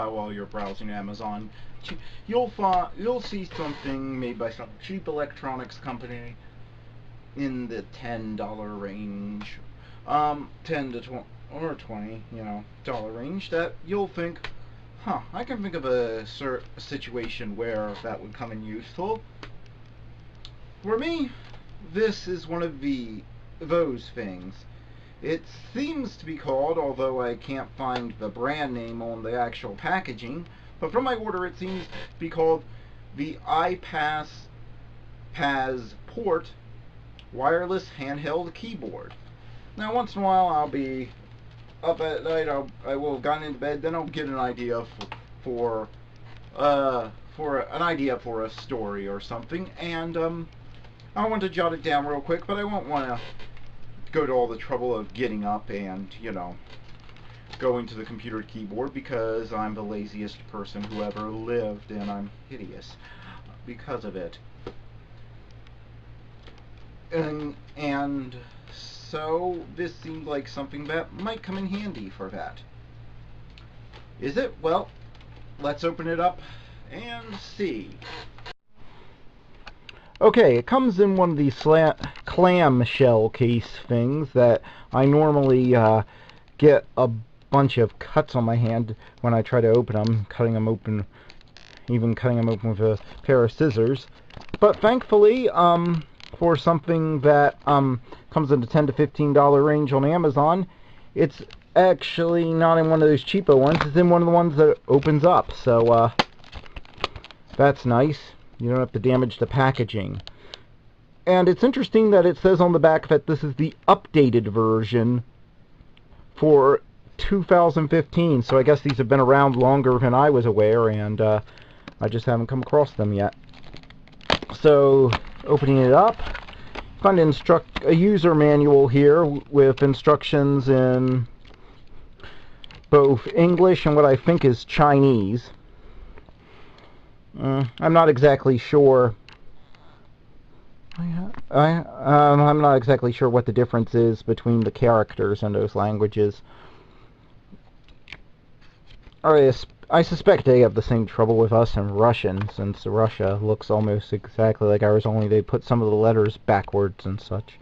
while you're browsing Amazon, you'll see something made by some cheap electronics company in the $10 range, 10 to 20 or 20, dollar range, that you'll think, huh, I can think of a situation where that would come in useful. For me, this is one of those things. It seems to be called, although I can't find the brand name on the actual packaging, but from my order it seems to be called the iPazzPort wireless handheld keyboard. Now, once in a while I'll be up at night, I will have gotten into bed, then I'll get an idea for an idea for a story or something, and I want to jot it down real quick, but I won't want to go to all the trouble of getting up and, going to the computer keyboard, because I'm the laziest person who ever lived, and I'm hideous because of it. And so this seemed like something that might come in handy for that. Is it? Well, let's open it up and see. Okay, it comes in one of these clamshell case things that I normally get a bunch of cuts on my hand when I try to open them, cutting them open with a pair of scissors. But thankfully, for something that comes in the $10 to $15 range on Amazon, it's actually not in one of those cheapo ones. It's in one of the ones that opens up, so that's nice. You don't have to damage the packaging. And it's interesting that it says on the back that this is the updated version for 2015, so I guess these have been around longer than I was aware, and I just haven't come across them yet. So, opening it up, find a user manual here with instructions in both English and what I think is Chinese. I'm not exactly sure. I'm not exactly sure what the difference is between the characters in those languages. I suspect they have the same trouble with us in Russian, since Russia looks almost exactly like ours, only they put some of the letters backwards and such.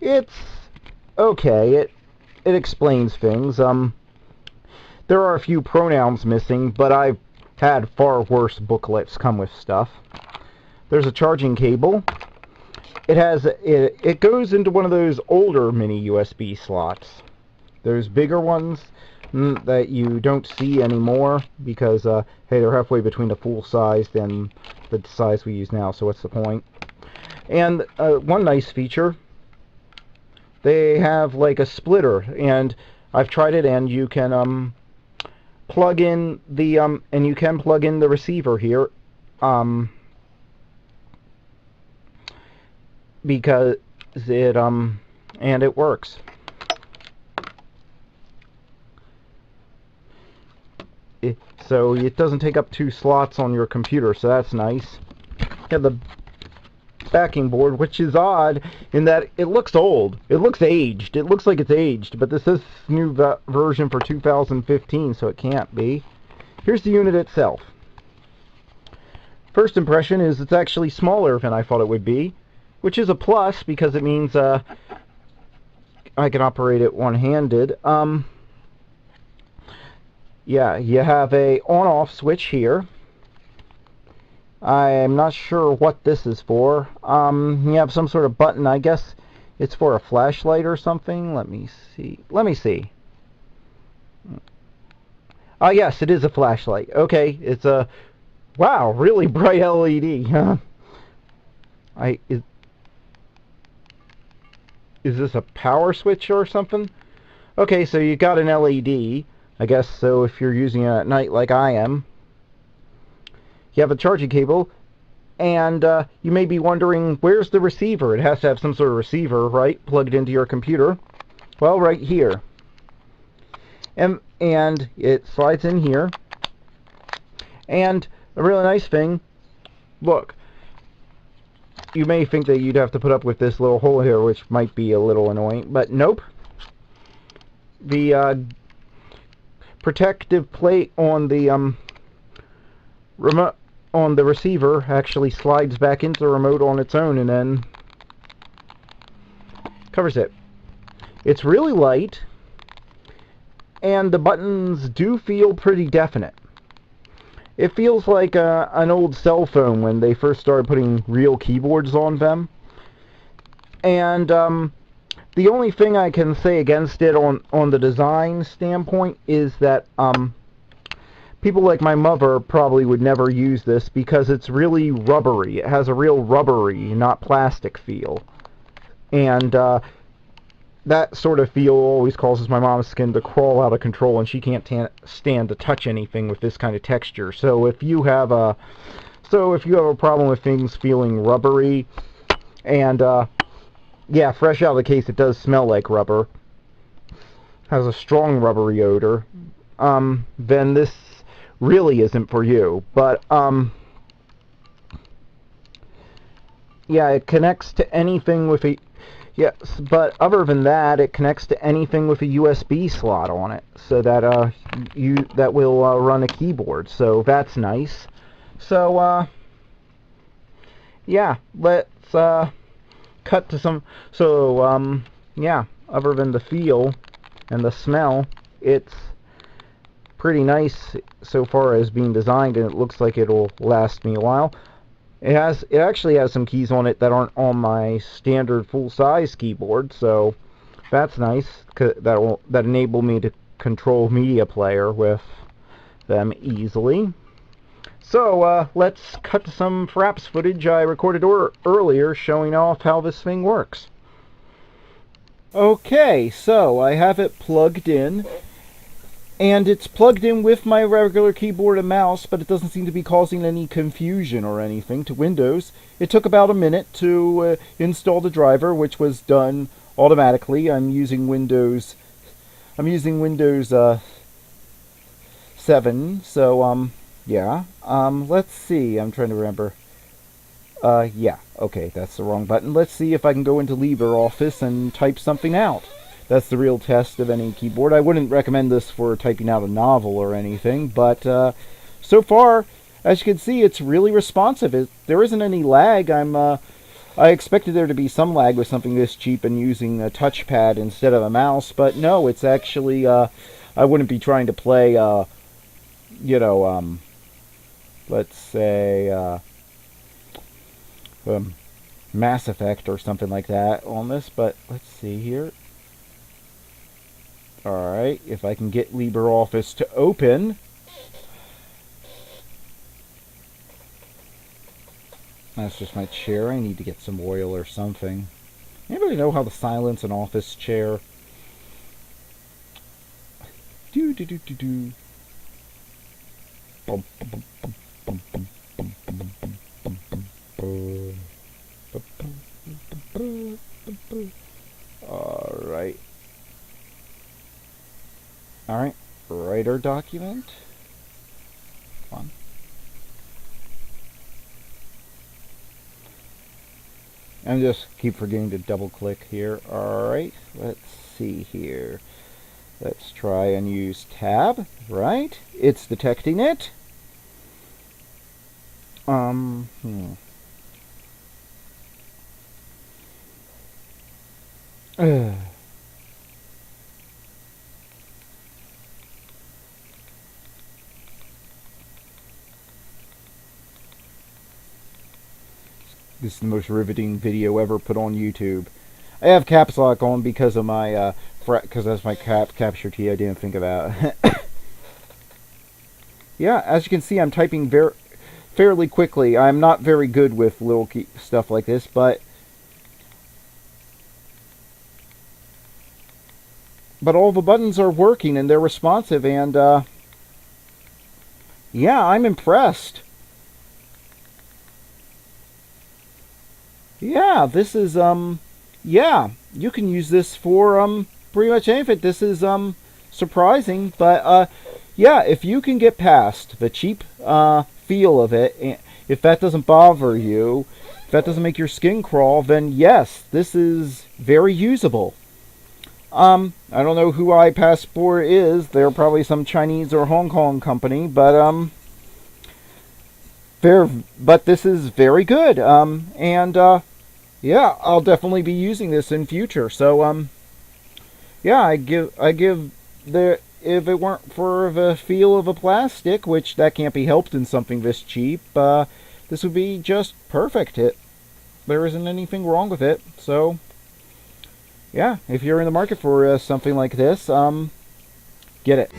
It's okay. It explains things. There are a few pronouns missing, but I've had far worse booklets come with stuff. There's a charging cable. It goes into one of those older mini USB slots. Those bigger ones that you don't see anymore because, hey, they're halfway between the full size and the size we use now, so what's the point? And one nice feature, they have like a splitter, and I've tried it, and you can plug in the receiver here, because it works. So it doesn't take up 2 slots on your computer, so that's nice. You have the backing board, which is odd in that it looks old. It looks aged. It looks like it's aged, but this is new version for 2015, so it can't be. Here's the unit itself. First impression is it's actually smaller than I thought it would be, which is a plus because it means I can operate it one-handed. Yeah, you have a on-off switch here. I'm not sure what this is for. You have some sort of button. I guess it's for a flashlight or something. Let me see. Yes, it is a flashlight. Okay, it's a wow, really bright LED. Is this a power switch or something? Okay, so you got an LED. I guess so if you're using it at night like I am. You have a charging cable, and you may be wondering, where's the receiver? It has to have some sort of receiver, right, plugged into your computer. Well, right here. And it slides in here. And a really nice thing, look, you may think that you'd have to put up with this little hole here, which might be a little annoying, but nope. protective plate on the remote on the receiver actually slides back into the remote on its own and then covers it. It's really light, and the buttons do feel pretty definite. It feels like an old cell phone when they first started putting real keyboards on them. And the only thing I can say against it on the design standpoint is that people like my mother probably would never use this because it's really rubbery. It has a real rubbery, not plastic feel. And that sort of feel always causes my mom's skin to crawl out of control, and she can't stand to touch anything with this kind of texture. So if you have a problem with things feeling rubbery, and yeah, fresh out of the case, it does smell like rubber, has a strong rubbery odor, then this really isn't for you. But yeah, it connects to anything with a yes, but other than that, it connects to anything with a USB slot on it, so that that will run a keyboard. So that's nice. So yeah, let's cut to some. So yeah, other than the feel and the smell, it's pretty nice so far as being designed, and it looks like it'll last me a while. It actually has some keys on it that aren't on my standard full-size keyboard, so that's nice. That enable me to control media player with them easily. So let's cut to some Fraps footage I recorded earlier showing off how this thing works. Okay, so I have it plugged in. And it's plugged in with my regular keyboard and mouse, but it doesn't seem to be causing any confusion or anything to Windows. It took about a minute to install the driver, which was done automatically. I'm using Windows 7, so yeah. Let's see. I'm trying to remember. Yeah. Okay, that's the wrong button. Let's see if I can go into LibreOffice and type something out. That's the real test of any keyboard. I wouldn't recommend this for typing out a novel or anything, but so far, as you can see, it's really responsive. There isn't any lag. I expected there to be some lag with something this cheap and using a touchpad instead of a mouse, but no, it's actually, I wouldn't be trying to play, you know, let's say, Mass Effect or something like that on this, but let's see here. Alright, if I can get LibreOffice to open. That's just my chair. I need to get some oil or something. Anybody know how to silence an office chair? Do do do do do. Bum bum bum bum bum bum bum bum bum bum. Alright. Alright, writer document. Come on. And just keep forgetting to double click here. Alright, let's see here. Let's try and use tab, right? It's detecting it. This is the most riveting video ever put on YouTube. I have caps lock on because of my because that's my capture key I didn't think about. Yeah, as you can see, I'm typing fairly quickly. I'm not very good with little key stuff like this, but all the buttons are working and they're responsive, and yeah, I'm impressed. Yeah, this is, yeah, you can use this for, pretty much anything. This is, surprising, but, yeah, if you can get past the cheap, feel of it, if that doesn't bother you, if that doesn't make your skin crawl, then yes, this is very usable. I don't know who iPazzPort is. They're probably some Chinese or Hong Kong company, but this is very good. Yeah, I'll definitely be using this in future. So yeah, I give the if it weren't for the feel of a plastic, which that can't be helped in something this cheap, this would be just perfect. There isn't anything wrong with it. So yeah, if you're in the market for something like this, get it.